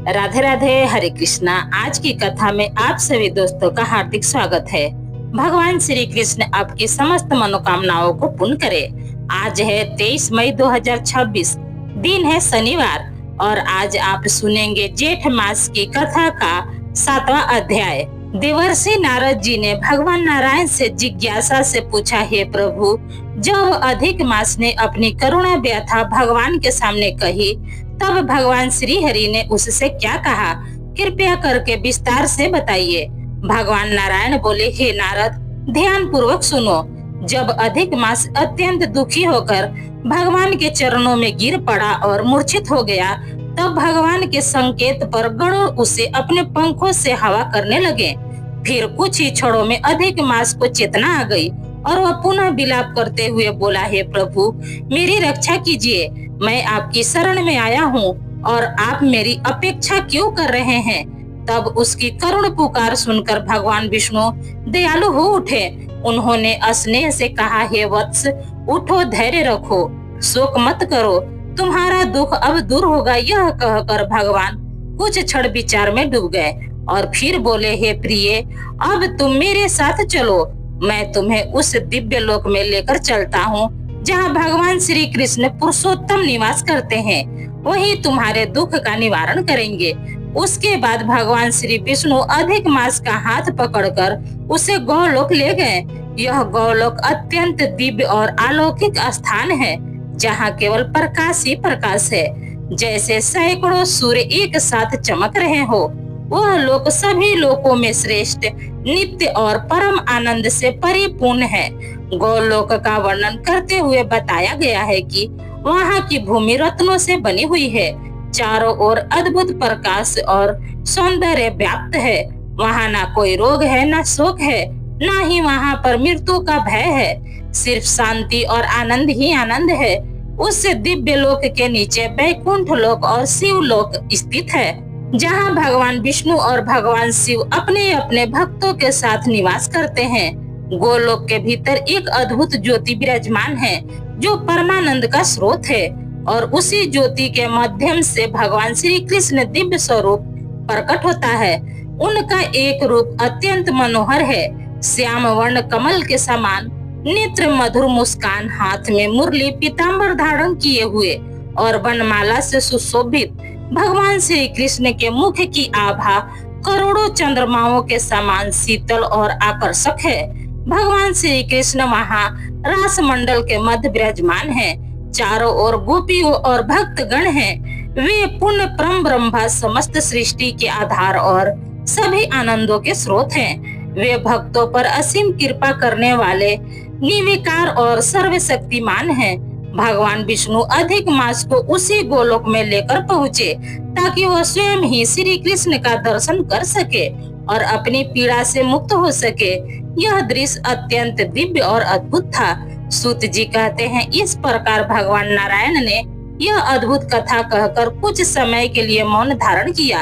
राधे राधे, हरे कृष्णा। आज की कथा में आप सभी दोस्तों का हार्दिक स्वागत है। भगवान श्री कृष्ण आपकी समस्त मनोकामनाओं को पूर्ण करे। आज है 23 मई 2026, दिन है शनिवार और आज आप सुनेंगे जेठ मास की कथा का 7वां अध्याय। देवर्षि नारद जी ने भगवान नारायण से जिज्ञासा से पूछा, हे प्रभु, जब अधिक मास ने अपनी करुणा व्यथा भगवान के सामने कही, तब भगवान श्री हरि ने उससे क्या कहा? कृपया करके विस्तार से बताइए। भगवान नारायण बोले, हे नारद, ध्यान पूर्वक सुनो। जब अधिक मास अत्यंत दुखी होकर भगवान के चरणों में गिर पड़ा और मूर्छित हो गया, तब भगवान के संकेत पर गरुड़ उसे अपने पंखों से हवा करने लगे। फिर कुछ ही क्षणों में अधिक मास को चेतना आ गई और वह पुनः विलाप करते हुए बोला, हे प्रभु, मेरी रक्षा कीजिए। मैं आपकी शरण में आया हूँ और आप मेरी अपेक्षा क्यों कर रहे हैं? तब उसकी करुण पुकार सुनकर भगवान विष्णु दयालु हो उठे। उन्होंने स्नेह से कहा, हे वत्स, उठो, धैर्य रखो, शोक मत करो, तुम्हारा दुख अब दूर होगा। यह कहकर भगवान कुछ क्षण विचार में डूब गए और फिर बोले, हे प्रिय, अब तुम मेरे साथ चलो। मैं तुम्हें उस दिव्य लोक में लेकर चलता हूँ जहाँ भगवान श्री कृष्ण पुरुषोत्तम निवास करते हैं। वही तुम्हारे दुख का निवारण करेंगे। उसके बाद भगवान श्री विष्णु अधिक मास का हाथ पकड़कर उसे गौलोक ले गए। यह गौलोक अत्यंत दिव्य और अलौकिक स्थान है, जहाँ केवल प्रकाश ही प्रकाश है। जैसे सैकड़ों सूर्य एक साथ चमक रहे हो, वह लोक सभी लोकों में श्रेष्ठ, नित्य और परम आनंद से परिपूर्ण है। गौलोक का वर्णन करते हुए बताया गया है कि वहाँ की भूमि रत्नों से बनी हुई है। चारों ओर अद्भुत प्रकाश और सौंदर्य व्याप्त है। वहाँ ना कोई रोग है, ना शोक है, ना ही वहाँ पर मृत्यु का भय है। सिर्फ शांति और आनंद ही आनंद है। उस दिव्य लोक के नीचे वैकुंठ लोक और शिव लोक स्थित है, जहाँ भगवान विष्णु और भगवान शिव अपने अपने भक्तों के साथ निवास करते हैं। गोलोक के भीतर एक अद्भुत ज्योति विराजमान है, जो परमानंद का स्रोत है, और उसी ज्योति के माध्यम से भगवान श्री कृष्ण दिव्य स्वरूप प्रकट होता है। उनका एक रूप अत्यंत मनोहर है, श्याम वर्ण कमल के समान, नेत्र मधुर मुस्कान, हाथ में मुरली पीताम्बर धारण किए हुए और वनमाला से सुशोभित। भगवान श्री कृष्ण के मुख की आभा करोड़ों चंद्रमाओं के समान शीतल और आकर्षक है। भगवान श्री कृष्ण वहाँ रास मंडल के मध्य विराजमान है। चारों ओर गोपियों और भक्तगण हैं। वे पुण्य परम ब्रह्मा समस्त सृष्टि के आधार और सभी आनंदों के स्रोत हैं। वे भक्तों पर असीम कृपा करने वाले, निर्विकार और सर्वशक्तिमान हैं। भगवान विष्णु अधिक मास को उसी गोलोक में लेकर पहुँचे, ताकि वह स्वयं ही श्री कृष्ण का दर्शन कर सके और अपनी पीड़ा से मुक्त हो सके। यह दृश्य अत्यंत दिव्य और अद्भुत था। सूत जी कहते हैं, इस प्रकार भगवान नारायण ने यह अद्भुत कथा कहकर कुछ समय के लिए मौन धारण किया।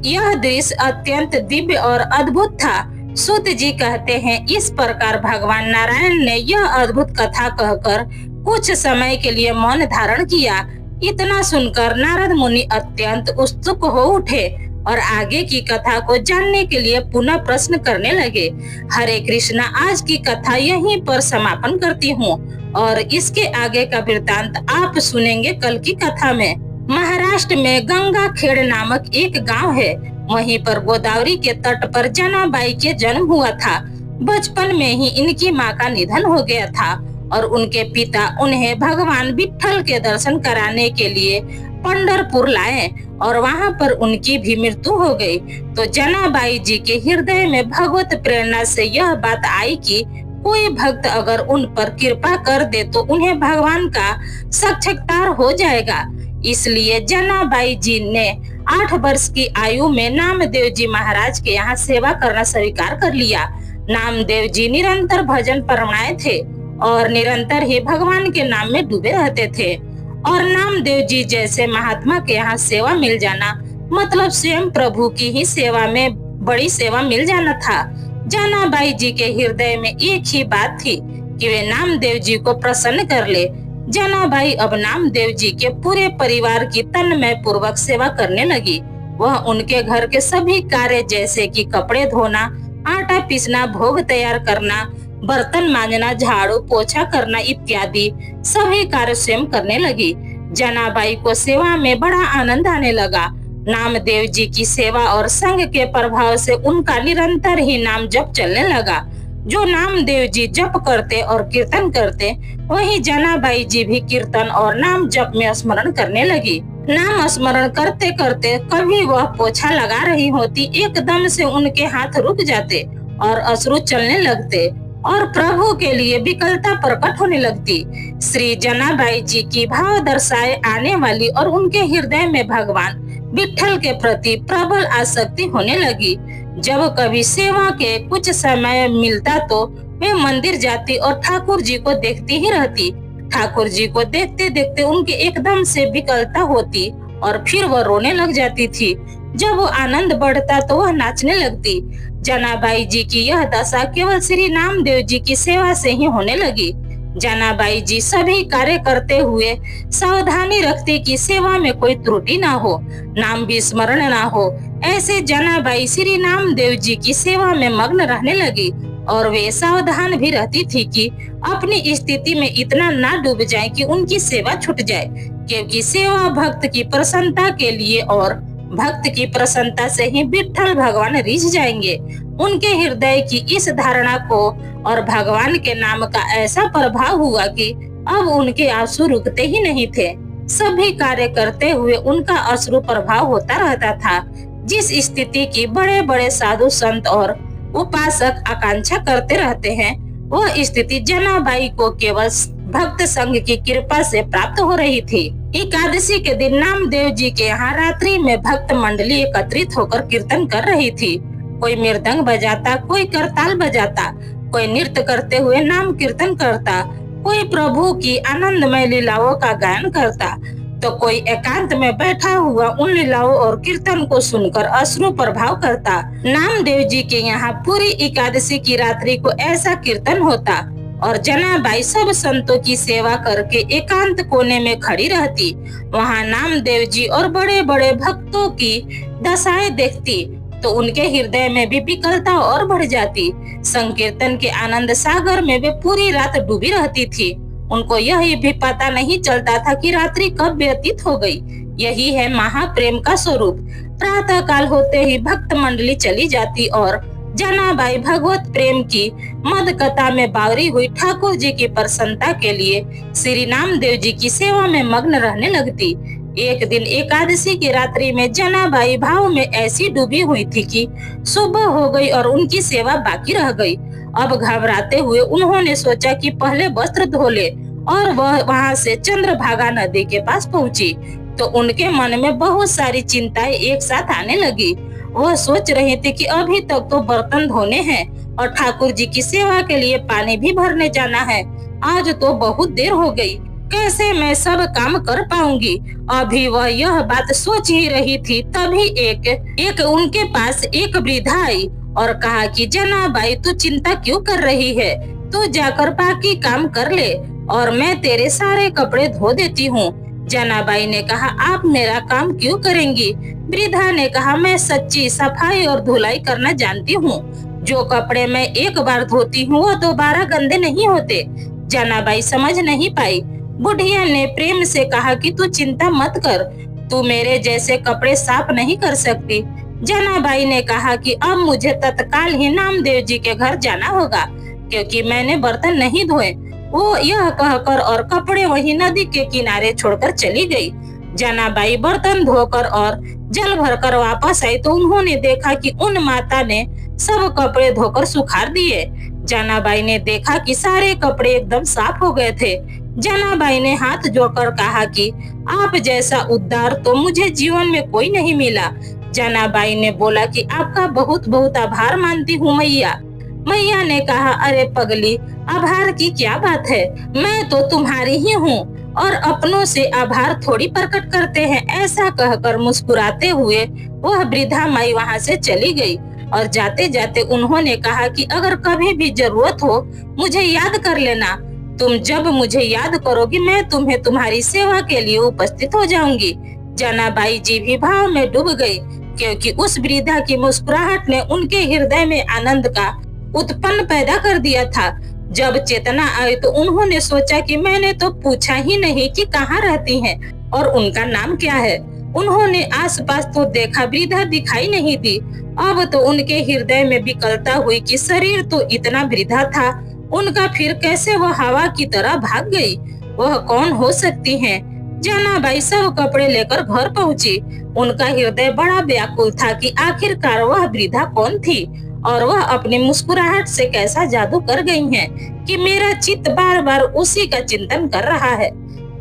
यह दृश्य अत्यंत दिव्य और अद्भुत था। सूत जी कहते हैं, इस प्रकार भगवान नारायण ने यह अद्भुत कथा कहकर कुछ समय के लिए मौन धारण किया। इतना सुनकर नारद मुनि अत्यंत उत्सुक हो उठे और आगे की कथा को जानने के लिए पुनः प्रश्न करने लगे। हरे कृष्णा, आज की कथा यहीं पर समापन करती हूँ और इसके आगे का वृत्तांत आप सुनेंगे कल की कथा में। महाराष्ट्र में गंगा खेड़ नामक एक गांव है। वहीं पर गोदावरी के तट पर जनाबाई के जन्म हुआ था। बचपन में ही इनकी माँ का निधन हो गया था और उनके पिता उन्हें भगवान विट्ठल के दर्शन कराने के लिए पंढरपुर लाए और वहां पर उनकी भी मृत्यु हो गई। तो जनाबाई जी के हृदय में भगवत प्रेरणा से यह बात आई कि कोई भक्त अगर उन पर कृपा कर दे तो उन्हें भगवान का साक्षात्कार हो जाएगा। इसलिए जनाबाई जी ने 8 वर्ष की आयु में नामदेव जी महाराज के यहाँ सेवा करना स्वीकार कर लिया। नामदेव जी निरंतर भजन परमाए थे और निरंतर ही भगवान के नाम में डूबे रहते थे। और नामदेव जी जैसे महात्मा के यहाँ सेवा मिल जाना मतलब स्वयं प्रभु की ही सेवा में बड़ी सेवा मिल जाना था। जनाबाई जी के हृदय में एक ही बात थी कि वे नामदेव जी को प्रसन्न कर ले। जनाबाई अब नामदेव जी के पूरे परिवार की तन्मय पूर्वक सेवा करने लगी। वह उनके घर के सभी कार्य जैसे कि कपड़े धोना, आटा पीसना, भोग तैयार करना, बर्तन मांजना, झाड़ू पोछा करना इत्यादि सभी कार्य स्वयं करने लगी। जनाबाई को सेवा में बड़ा आनंद आने लगा। नामदेव जी की सेवा और संग के प्रभाव से उनका निरंतर ही नाम जप चलने लगा। जो नामदेव जी जप करते और कीर्तन करते, वही जनाबाई जी भी कीर्तन और नाम जप में स्मरण करने लगी। नाम स्मरण करते करते कभी वह पोछा लगा रही होती, एकदम से उनके हाथ रुक जाते और अश्रु चलने लगते और प्रभु के लिए विकलता प्रकट होने लगती। श्री जनाबाई जी की भाव दर्शाए आने वाली और उनके हृदय में भगवान विठल के प्रति प्रबल आसक्ति होने लगी। जब कभी सेवा के कुछ समय मिलता तो वे मंदिर जाती और ठाकुर जी को देखती ही रहती। ठाकुर जी को देखते देखते उनके एकदम से विकलता होती और फिर वह रोने लग जाती थी। जब वो आनंद बढ़ता तो वह नाचने लगती। जनाबाई जी की यह दशा केवल श्री नामदेव जी की सेवा से ही होने लगी। जनाबाई जी सभी कार्य करते हुए सावधानी रखती कि सेवा में कोई त्रुटि ना हो, नाम विस्मरण ना हो। ऐसे जनाबाई श्री नामदेव जी की सेवा में मग्न रहने लगी और वे सावधान भी रहती थी कि अपनी स्थिति में इतना ना डूब जाए कि उनकी सेवा छूट जाए, क्योंकि सेवा भक्त की प्रसन्नता के लिए और भक्त की प्रसन्नता से ही विठ्ठल भगवान रिझ जाएंगे। उनके हृदय की इस धारणा को और भगवान के नाम का ऐसा प्रभाव हुआ कि अब उनके आंसू रुकते ही नहीं थे। सभी कार्य करते हुए उनका अश्रु प्रभाव होता रहता था। जिस स्थिति की बड़े बड़े साधु संत और उपासक आकांक्षा करते रहते हैं, वह स्थिति जनाबाई को केवल भक्त संघ की कृपा से प्राप्त हो रही थी। एकादशी के दिन नामदेव जी के यहाँ रात्रि में भक्त मंडली एकत्रित होकर कीर्तन कर रही थी। कोई मृदंग बजाता, कोई करताल बजाता, कोई नृत्य करते हुए नाम कीर्तन करता, कोई प्रभु की आनंदमय लीलाओं का गायन करता, तो कोई एकांत में बैठा हुआ उन लीलाओं और कीर्तन को सुनकर अश्रु प्रभाव करता। नामदेव जी के यहाँ पूरी एकादशी की रात्रि को ऐसा कीर्तन होता और जनाबाई सब संतों की सेवा करके एकांत कोने में खड़ी रहती। वहाँ नामदेव जी और बड़े बड़े भक्तों की दशाएं देखती तो उनके हृदय में भी विकलता और बढ़ जाती। संकीर्तन के आनंद सागर में वे पूरी रात डूबी रहती थी। उनको यह भी पता नहीं चलता था कि रात्रि कब व्यतीत हो गई। यही है महाप्रेम का स्वरूप। प्रातः काल होते ही भक्त मंडली चली जाती और जनाबाई भगवत प्रेम की मद कथा में बावरी हुई ठाकुर जी की प्रसन्नता के लिए श्री नामदेव जी की सेवा में मग्न रहने लगती। एक दिन एकादशी की रात्रि में जनाबाई भाव में ऐसी डूबी हुई थी कि सुबह हो गई और उनकी सेवा बाकी रह गई। अब घबराते हुए उन्होंने सोचा कि पहले वस्त्र धो ले और वह वहां से चंद्रभागा नदी के पास पहुंची तो उनके मन में बहुत सारी चिंताएं एक साथ आने लगी। वह सोच रही थी कि अभी तक तो बर्तन धोने हैं और ठाकुर जी की सेवा के लिए पानी भी भरने जाना है। आज तो बहुत देर हो गई, कैसे मैं सब काम कर पाऊंगी। अभी वह यह बात सोच ही रही थी, तभी एक उनके पास एक वृद्धा आई और कहा कि जनाबाई तू चिंता क्यों कर रही है, तू जाकर बाकी काम कर ले और मैं तेरे सारे कपड़े धो देती हूँ। जनाबाई ने कहा, आप मेरा काम क्यों करेंगी? वृद्धा ने कहा, मैं सच्ची सफाई और धुलाई करना जानती हूँ। जो कपड़े मैं एक बार धोती हूँ वो दोबारा गंदे नहीं होते। जनाबाई समझ नहीं पाई। बुढ़िया ने प्रेम से कहा कि तू चिंता मत कर, तू मेरे जैसे कपड़े साफ नहीं कर सकती। जनाबाई ने कहा कि अब मुझे तत्काल ही नामदेव जी के घर जाना होगा क्योंकि मैंने बर्तन नहीं धोए। वो यह कहकर और कपड़े वही नदी के किनारे छोड़कर चली गई। जनाबाई बर्तन धोकर और जल भरकर वापस आई तो उन्होंने देखा कि उन माता ने सब कपड़े धोकर सुखा दिए। जनाबाई ने देखा कि सारे कपड़े एकदम साफ हो गए थे। जनाबाई ने हाथ जोड़कर कहा कि आप जैसा उद्धार तो मुझे जीवन में कोई नहीं मिला। जनाबाई ने बोला कि आपका बहुत बहुत आभार मानती हूँ मैया। मैया ने कहा, अरे पगली, आभार की क्या बात है, मैं तो तुम्हारी ही हूँ और अपनों से आभार थोड़ी प्रकट करते हैं। ऐसा कहकर मुस्कुराते हुए वह वृद्धा माई वहाँ से चली गई और जाते जाते उन्होंने कहा कि अगर कभी भी जरूरत हो मुझे याद कर लेना। तुम जब मुझे याद करोगी मैं तुम्हें तुम्हारी सेवा के लिए उपस्थित हो जाऊंगी। जनाबाई जी भी भाव में डूब गई। क्योंकि उस वृद्धा की मुस्कुराहट ने उनके हृदय में आनंद का उत्पन्न पैदा कर दिया था। जब चेतना आई तो उन्होंने सोचा कि मैंने तो पूछा ही नहीं कि कहाँ रहती हैं और उनका नाम क्या है। उन्होंने आसपास तो देखा, वृद्धा दिखाई नहीं दी। अब तो उनके हृदय में विकलता हुई कि शरीर तो इतना वृद्धा था, उनका फिर कैसे वह हवा की तरह भाग गई। वह कौन हो सकती हैं? जनाबाई सब कपड़े लेकर घर पहुंची। उनका हृदय बड़ा व्याकुल था कि आखिरकार वह वृद्धा कौन थी और वह अपनी मुस्कुराहट से कैसा जादू कर गई हैं कि मेरा चित्त बार बार उसी का चिंतन कर रहा है।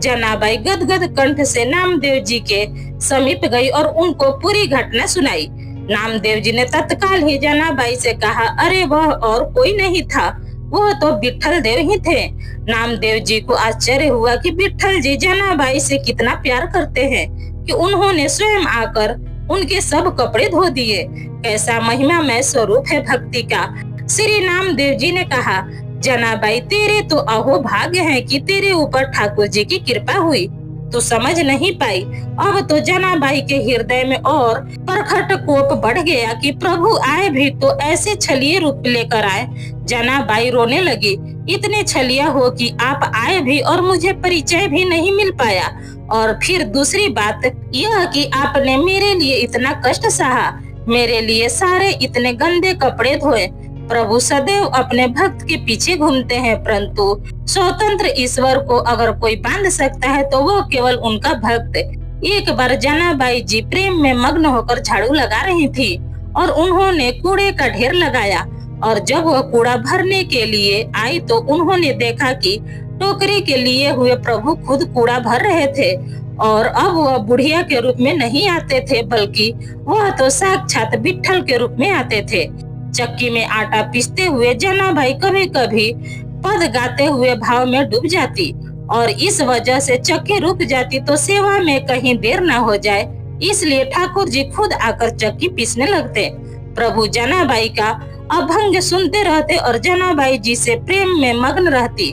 जनाबाई गदगद कंठ से नामदेव जी के समीप गई और उनको पूरी घटना सुनाई। नामदेव जी ने तत्काल ही जनाबाई से कहा, अरे वह और कोई नहीं था, वह तो विट्ठल देव ही थे। नामदेव जी को आश्चर्य हुआ कि विट्ठल जी जनाबाई से कितना प्यार करते हैं कि उन्होंने स्वयं आकर उनके सब कपड़े धो दिए। कैसा महिमामय स्वरूप है भक्ति का। श्री नामदेव जी ने कहा, जनाबाई तेरे तो अहो भाग्य है कि तेरे ऊपर ठाकुर जी की कृपा हुई। तू समझ नहीं पाई। अब तो जनाबाई के हृदय में और प्रखट कोप बढ़ गया कि प्रभु आए भी तो ऐसे छलिए रूप लेकर आए। जनाबाई रोने लगी, इतने छलिया हो कि आप आए भी और मुझे परिचय भी नहीं मिल पाया, और फिर दूसरी बात यह कि आपने मेरे लिए इतना कष्ट सहा, मेरे लिए सारे इतने गंदे कपड़े धोए। प्रभु सदैव अपने भक्त के पीछे घूमते हैं, परंतु स्वतंत्र ईश्वर को अगर कोई बांध सकता है तो वो केवल उनका भक्त। एक बार जनाबाई जी प्रेम में मग्न होकर झाड़ू लगा रही थी और उन्होंने कूड़े का ढेर लगाया, और जब वह कूड़ा भरने के लिए आई तो उन्होंने देखा कि टोकरी के लिए हुए प्रभु खुद कूड़ा भर रहे थे, और अब वह बुढ़िया के रूप में नहीं आते थे, बल्कि वह तो साक्षात विट्ठल के रूप में आते थे। चक्की में आटा पीसते हुए जनाबाई कभी कभी पद गाते हुए भाव में डूब जाती, और इस वजह से चक्की रुक जाती तो सेवा में कहीं देर न हो जाए, इसलिए ठाकुर जी खुद आकर चक्की पीसने लगते। प्रभु जनाबाई का अभंग सुनते रहते और जनाबाई जी से प्रेम में मग्न रहती।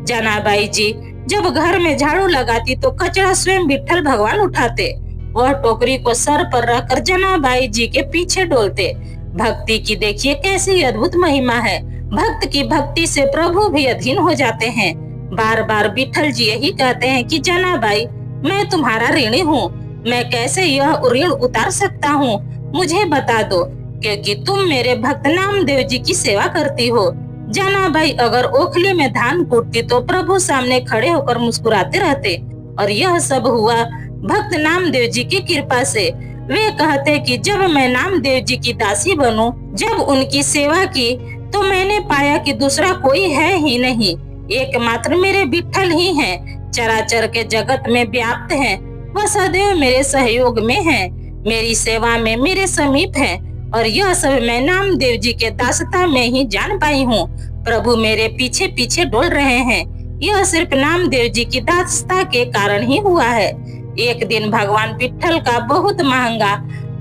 जनाबाई जी जब घर में झाड़ू लगाती तो कचरा स्वयं विट्ठल भगवान उठाते। वह टोकरी को सर पर रखकर जनाबाई जी के पीछे डोलते। भक्ति की देखिए कैसी अद्भुत महिमा है। भक्त की भक्ति से प्रभु भी अधीन हो जाते हैं। बार बार विट्ठल जी यही कहते हैं कि जनाबाई मैं तुम्हारा ऋणी हूँ, मैं कैसे यह ऋण उतार सकता हूँ, मुझे बता दो, क्योंकि तुम मेरे भक्त नामदेव जी की सेवा करती हो। जनाबाई अगर ओखली में धान कूटती तो प्रभु सामने खड़े होकर मुस्कुराते रहते, और यह सब हुआ भक्त नामदेव जी की कृपा से। वे कहते कि जब मैं नामदेव जी की दासी बनूं, जब उनकी सेवा की, तो मैंने पाया कि दूसरा कोई है ही नहीं, एकमात्र मेरे विट्ठल ही हैं, चराचर के जगत में व्याप्त हैं, वह सदैव मेरे सहयोग में हैं, मेरी सेवा में मेरे समीप हैं, और यह सब मैं नामदेव जी के दासता में ही जान पाई हूँ। प्रभु मेरे पीछे पीछे डोल रहे हैं, यह सिर्फ नामदेव जी की दासता के कारण ही हुआ है। एक दिन भगवान विट्ठल का बहुत महंगा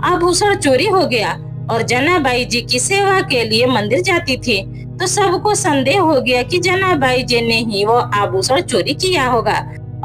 आभूषण चोरी हो गया, और जनाबाई जी की सेवा के लिए मंदिर जाती थी, तो सबको संदेह हो गया कि जनाबाई जी ने ही वो आभूषण चोरी किया होगा।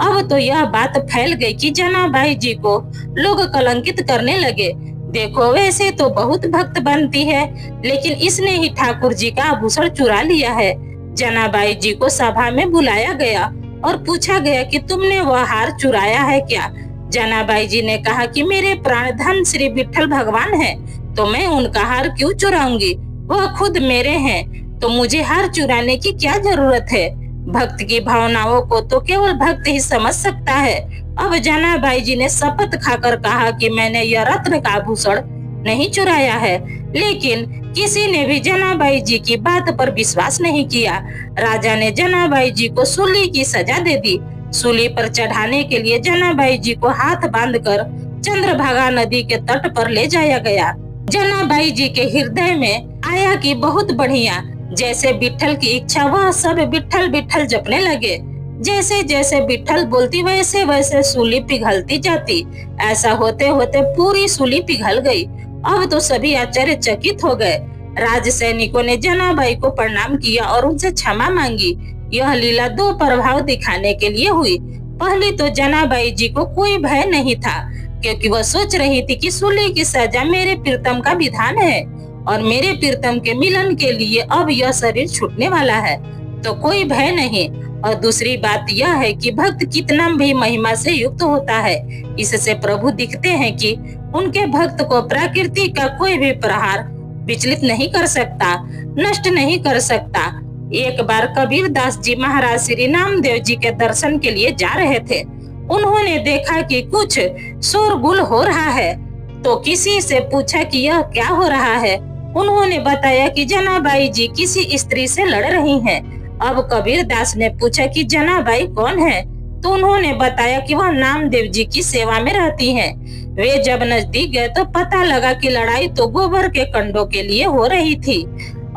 अब तो यह बात फैल गई कि जनाबाई जी को लोग कलंकित करने लगे। देखो वैसे तो बहुत भक्त बनती है, लेकिन इसने ही ठाकुर जी का आभूषण चुरा लिया है। जनाबाई जी को सभा में बुलाया गया और पूछा गया कि तुमने वह हार चुराया है क्या? जनाबाई जी ने कहा कि मेरे प्राण धन श्री विट्ठल भगवान है, तो मैं उनका हार क्यों चुराऊंगी, वह खुद मेरे हैं, तो मुझे हार चुराने की क्या जरूरत है। भक्त की भावनाओं को तो केवल भक्त ही समझ सकता है। अब जनाबाई जी ने शपथ खाकर कहा कि मैंने यह रत्न का आभूषण नहीं चुराया है, लेकिन किसी ने भी जनाबाई जी की बात पर विश्वास नहीं किया। राजा ने जनाबाई जी को सूली की सजा दे दी। सूली पर चढ़ाने के लिए जनाबाई जी को हाथ बांधकर चंद्रभागा नदी के तट पर ले जाया गया। जनाबाई जी के हृदय में आया कि बहुत बढ़िया, जैसे विट्ठल की इच्छा वह सब विट्ठल विट्ठल जपने लगे। जैसे जैसे विट्ठल बोलती वैसे वैसे सूली पिघलती जाती। ऐसा होते होते पूरी सूली पिघल गई। अब तो सभी आश्चर्यचकित हो गए। राज सैनिकों ने जनाबाई को प्रणाम किया और उनसे क्षमा मांगी। यह लीला दो प्रभाव दिखाने के लिए हुई। पहली तो जनाबाई जी को कोई भय नहीं था। क्योंकि वह सोच रही थी कि सूली की सजा मेरे प्रीतम का विधान है और मेरे प्रीतम के मिलन के लिए अब यह शरीर छूटने वाला है, तो कोई भय नहीं। और दूसरी बात यह है कि भक्त कितना भी महिमा से युक्त होता है, इससे प्रभु दिखते हैं कि उनके भक्त को प्रकृति का कोई भी प्रहार विचलित नहीं कर सकता, नष्ट नहीं कर सकता। एक बार कबीर दास जी महाराज श्री नामदेव जी के दर्शन के लिए जा रहे थे। उन्होंने देखा कि कुछ शोरगुल हो रहा है, तो किसी से पूछा कि यह क्या हो रहा है। उन्होंने बताया कि जनाबाई जी किसी स्त्री से लड़ रही हैं। अब कबीर दास ने पूछा कि जनाबाई कौन है, तो उन्होंने बताया कि वह नामदेव जी की सेवा में रहती हैं। वे जब नजदीक गए तो पता लगा कि लड़ाई तो गोबर के कंडों के लिए हो रही थी।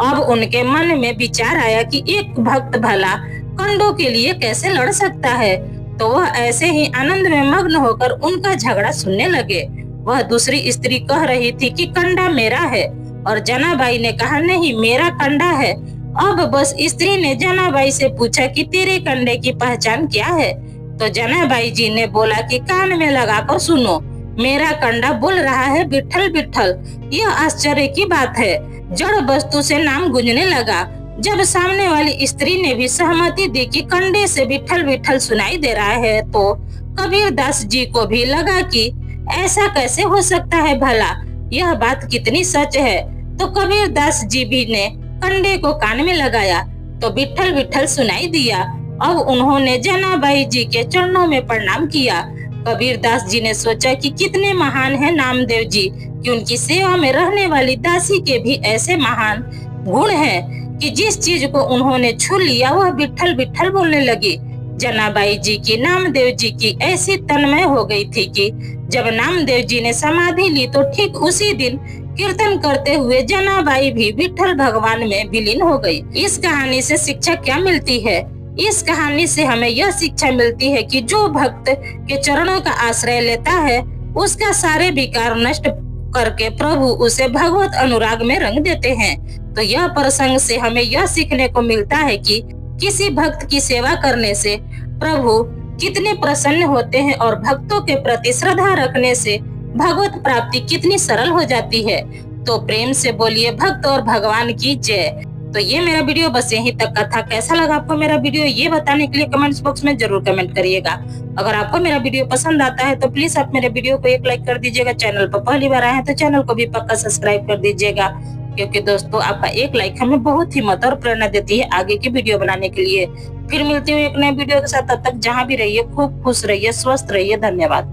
अब उनके मन में विचार आया कि एक भक्त भला कंडों के लिए कैसे लड़ सकता है, तो वह ऐसे ही आनंद में मग्न होकर उनका झगड़ा सुनने लगे। वह दूसरी स्त्री कह रही थी कि कंडा मेरा है, और जनाबाई ने कहा नहीं मेरा कंडा है। अब बस स्त्री ने जनाबाई से पूछा कि तेरे कंडे की पहचान क्या है, तो जनाबाई जी ने बोला कि कान में लगाकर सुनो, मेरा कंडा बोल रहा है विठल विठल। यह आश्चर्य की बात है, जड़ वस्तु से नाम गूंजने लगा। जब सामने वाली स्त्री ने भी सहमति दी कि कंडे से विठल विठल सुनाई दे रहा है, तो कबीर दास जी को भी लगा कि ऐसा कैसे हो सकता है भला, यह बात कितनी सच है। तो कबीर दास जी भी ने कंडे को कान में लगाया तो विठल विठल सुनाई दिया। अब उन्होंने जनाबाई जी के चरणों में प्रणाम किया। कबीर दास जी ने सोचा कि कितने महान है नामदेव जी, कि उनकी सेवा में रहने वाली दासी के भी ऐसे महान गुण हैं कि जिस चीज को उन्होंने छू लिया वह विठल विठल बोलने लगी। जनाबाई जी की नामदेव जी की ऐसी तन्मय हो गई थी कि जब नामदेव जी ने समाधि ली तो ठीक उसी दिन कीर्तन करते हुए जनाबाई भी विठल भगवान में विलीन हो गई। इस कहानी से शिक्षा क्या मिलती है? इस कहानी से हमें यह शिक्षा मिलती है कि जो भक्त के चरणों का आश्रय लेता है उसका सारे विकार नष्ट करके प्रभु उसे भगवत अनुराग में रंग देते हैं। तो यह प्रसंग से हमें यह सीखने को मिलता है कि किसी भक्त की सेवा करने से प्रभु कितने प्रसन्न होते हैं और भक्तों के प्रति श्रद्धा रखने से भगवत प्राप्ति कितनी सरल हो जाती है। तो प्रेम से बोलिए भक्त और भगवान की जय। तो ये मेरा वीडियो बस यहीं तक का था। कैसा लगा आपको मेरा वीडियो, ये बताने के लिए कमेंट्स बॉक्स में जरूर कमेंट करिएगा। अगर आपको मेरा वीडियो पसंद आता है तो प्लीज आप मेरे वीडियो को एक लाइक कर दीजिएगा। चैनल पर पहली बार आए हैं तो चैनल को भी पक्का सब्सक्राइब कर दीजिएगा, क्योंकि दोस्तों आपका एक लाइक हमें बहुत हिम्मत और प्रेरणा देती है आगे की वीडियो बनाने के लिए। फिर मिलती हूँ एक नए वीडियो के साथ, तब तक जहाँ भी रहिए खूब खुश रहिए, स्वस्थ रहिए। धन्यवाद।